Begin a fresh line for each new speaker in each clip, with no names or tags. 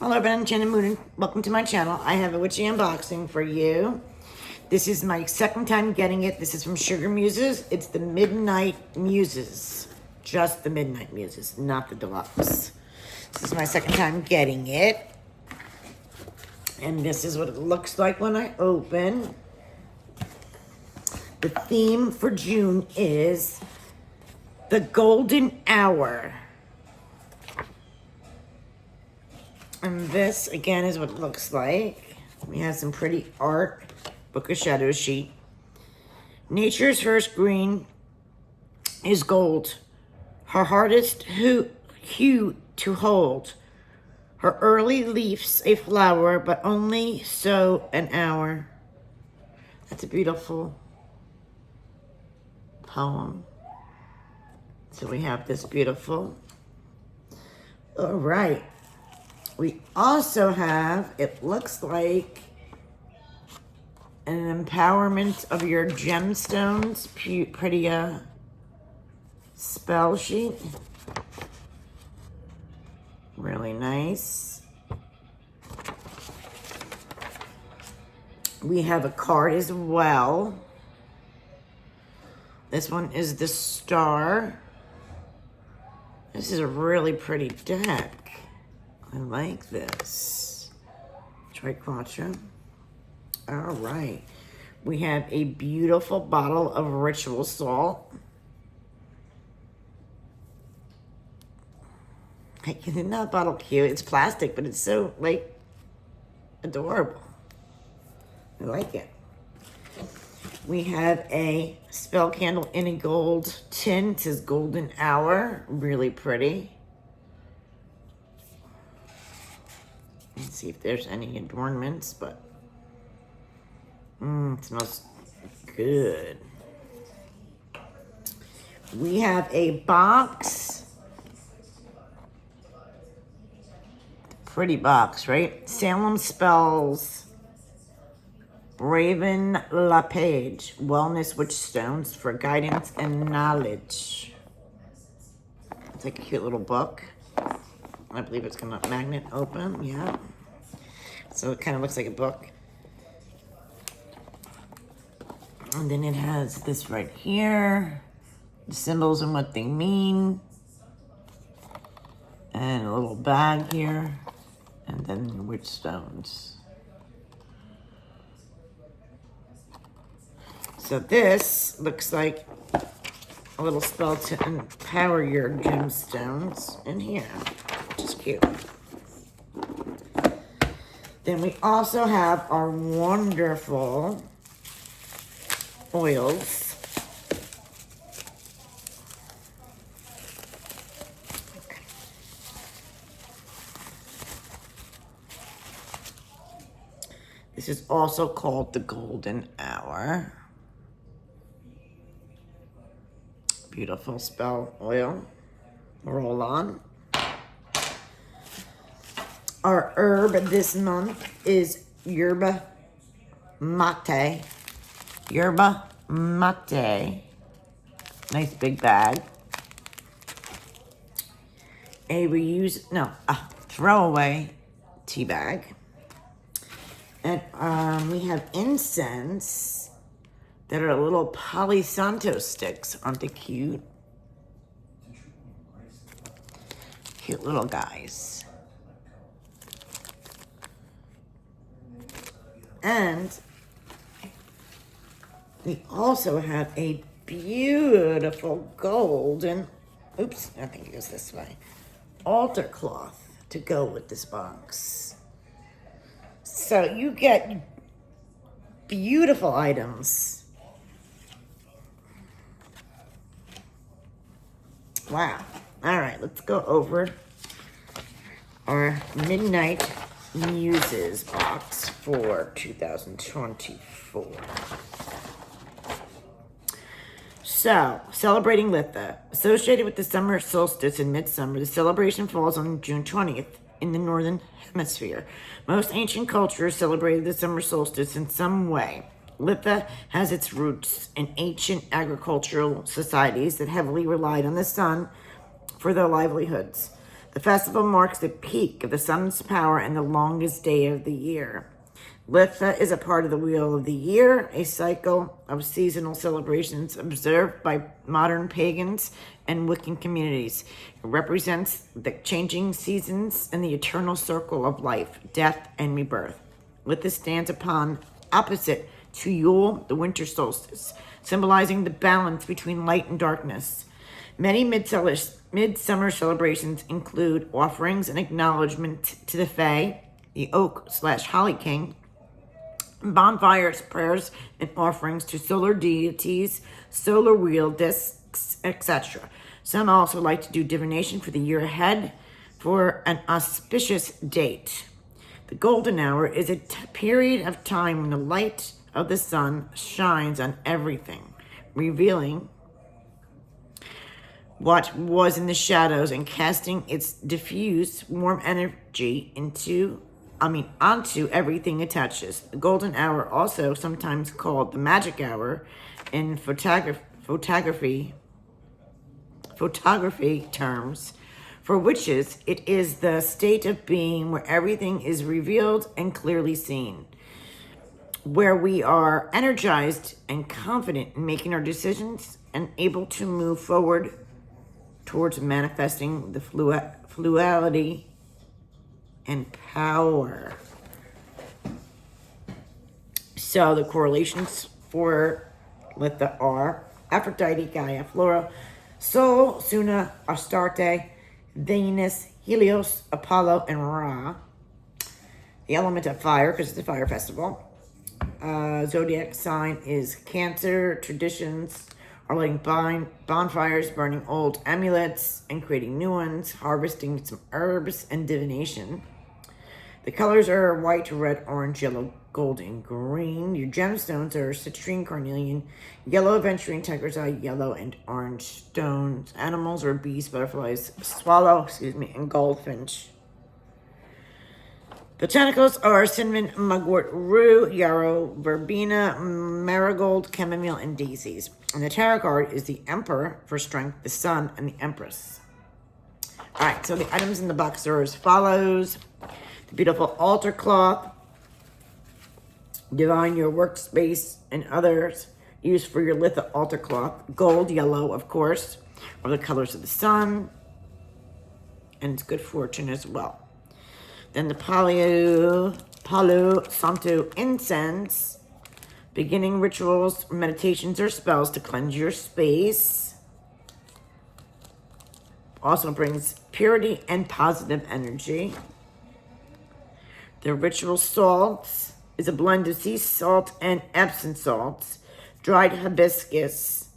Hello, Ben Chen and Moon, and welcome to my channel. I have a witchy unboxing for you. This is my second time getting it. This is from Sugar Muses. It's the Midnight Muses. Just the Midnight Muses, not the deluxe. This is my second time getting it. And this is what it looks like when I open. The theme for June is the Golden Hour. And this, again, is what it looks like. We have some pretty art. Book of Shadows sheet. Nature's first green is gold. Her hardest hue to hold. Her early leaf's a flower, but only so an hour. That's a beautiful poem. So we have this beautiful. All right. We also have, it looks like, an empowerment of your gemstones, pretty spell sheet. Really nice. We have a card as well. This one is the Star. This is a really pretty deck. I like this. Triquetra. All right. We have a beautiful bottle of ritual salt. Hey, isn't that bottle cute? It's plastic, but it's so, like, adorable. I like it. We have a spell candle in a gold tin. It says Golden Hour. Really pretty. Let's see if there's any adornments, but it smells good. We have a box. Pretty box, right? Salem Spells. Raven LaPage. Wellness Witch Stones for guidance and knowledge. It's like a cute little book. I believe it's gonna magnet open, yeah. So it kind of looks like a book. And then it has this right here. The symbols and what they mean. And a little bag here. And then witch stones. So this looks like a little spell to empower your gemstones in here, which is cute. Then we also have our wonderful oils. Okay. This is also called the Golden Hour. Beautiful spell oil. Roll on. Our herb this month is yerba mate. Yerba mate. Nice big bag. A throwaway tea bag. And we have incense that are little Palo Santo sticks. Aren't they cute? Cute little guys. And we also have a beautiful golden, oops, I think it goes this way, altar cloth to go with this box. So you get beautiful items. Wow. All right, let's go over our Midnight Muses box for 2024. So, celebrating Litha. Associated with the summer solstice in midsummer, the celebration falls on June 20th in the northern hemisphere. Most ancient cultures celebrated the summer solstice in some way. Litha has its roots in ancient agricultural societies that heavily relied on the sun for their livelihoods. The festival marks the peak of the sun's power and the longest day of the year. Litha is a part of the Wheel of the Year, a cycle of seasonal celebrations observed by modern pagans and Wiccan communities. It represents the changing seasons and the eternal circle of life, death, and rebirth. Litha stands upon opposite to Yule, the winter solstice, symbolizing the balance between light and darkness. Many midsummer celebrations include offerings and acknowledgement to the Fae, the Oak/Holly King, bonfires, prayers, and offerings to solar deities, solar wheel discs, etc. Some also like to do divination for the year ahead for an auspicious date. The golden hour is a period of time when the light of the sun shines on everything, revealing what was in the shadows and casting its diffuse, warm energy onto everything it touches. The golden hour, also sometimes called the magic hour in photography terms, for witches, it is the state of being where everything is revealed and clearly seen, where we are energized and confident in making our decisions and able to move forward towards manifesting the fluidity and power. So the correlations for Litha are Aphrodite, Gaia, Flora, Sol, Suna, Astarte, Venus, Helios, Apollo, and Ra. The element of fire, because it's a fire festival. Zodiac sign is Cancer. Traditions are lighting bonfires, burning old amulets, and creating new ones, harvesting some herbs, and divination. The colors are white, red, orange, yellow, gold, and green. Your gemstones are citrine, carnelian, yellow, aventurine, tiger's eye, yellow, and orange stones. Animals are bees, butterflies, swallow, and goldfinch. Botanicals are cinnamon, mugwort, rue, yarrow, verbena, marigold, chamomile, and daisies. And the tarot card is the Emperor for strength, the Sun, and the Empress. All right, so the items in the box are as follows. The beautiful altar cloth. Divine your workspace and others. Used for your Litha altar cloth. Gold, yellow, of course, are the colors of the sun. And it's good fortune as well. Then the Palo Santo incense. Beginning rituals, meditations, or spells to cleanse your space. Also brings purity and positive energy. The ritual salts is a blend of sea salt and Epsom salts. Dried hibiscus,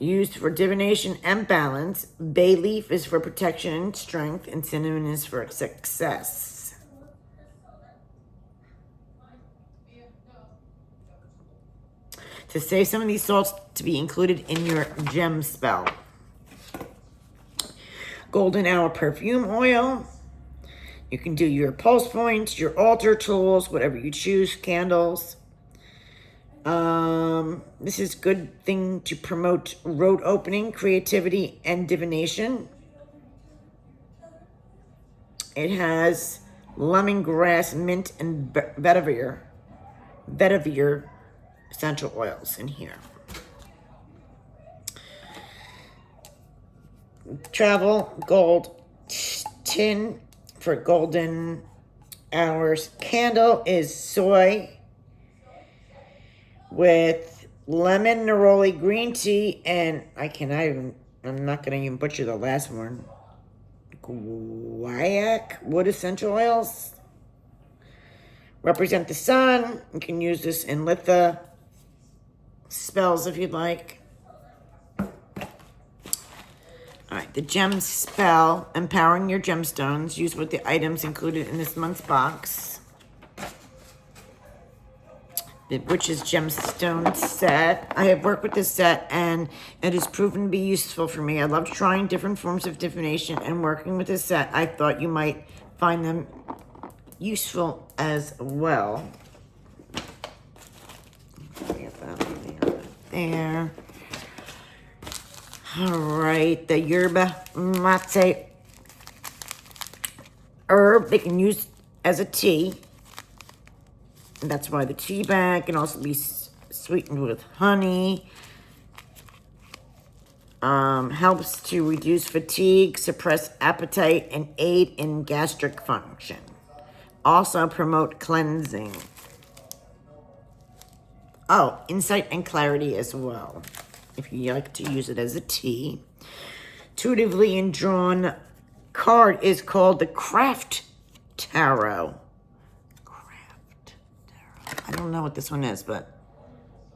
used for divination and balance. Bay leaf is for protection and strength, and cinnamon is for success. To save some of these salts to be included in your gem spell. Golden hour perfume oil. You can do your pulse points, your altar tools, whatever you choose, candles. This is a good thing to promote road opening, creativity, and divination. It has lemongrass, mint, and vetiver essential oils in here. Travel gold tin for golden hours. Candle is soy with lemon, neroli, green tea, and I'm not going to even butcher the last one. Guaiac wood essential oils. Represent the sun. You can use this in Litha spells if you'd like. All right, the gem spell, empowering your gemstones, used with the items included in this month's box. The Witch's Gemstone set. I have worked with this set, and it has proven to be useful for me. I love trying different forms of divination, and working with this set, I thought you might find them useful as well. Get that there. All right, the yerba mate herb they can use as a tea. And that's why the tea bag can also be sweetened with honey. Helps to reduce fatigue, suppress appetite, and aid in gastric function. Also promote cleansing. Oh, insight and clarity as well, if you like to use it as a tea. Intuitively and drawn card is called the Craft Tarot. Craft Tarot. I don't know what this one is, but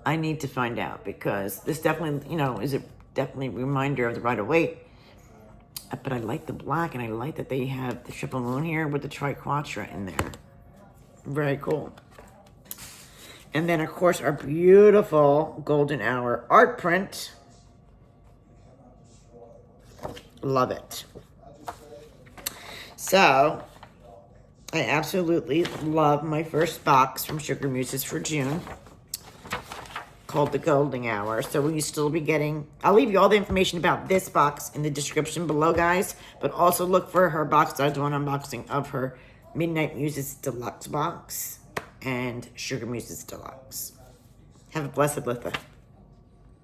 I need to find out because this definitely, is a definitely reminder of the Rider-Waite. But I like the black, and I like that they have the triple moon here with the triquetra in there. Very cool. And then, of course, our beautiful golden hour art print. Love it. So, I absolutely love my first box from Sugar Muses for June, called the Golden Hour. So will you still be getting, I'll leave you all the information about this box in the description below, guys, but also look for her box. I'll do an unboxing of her Midnight Muses Deluxe box and Sugar Muses Deluxe. Have a blessed Litha.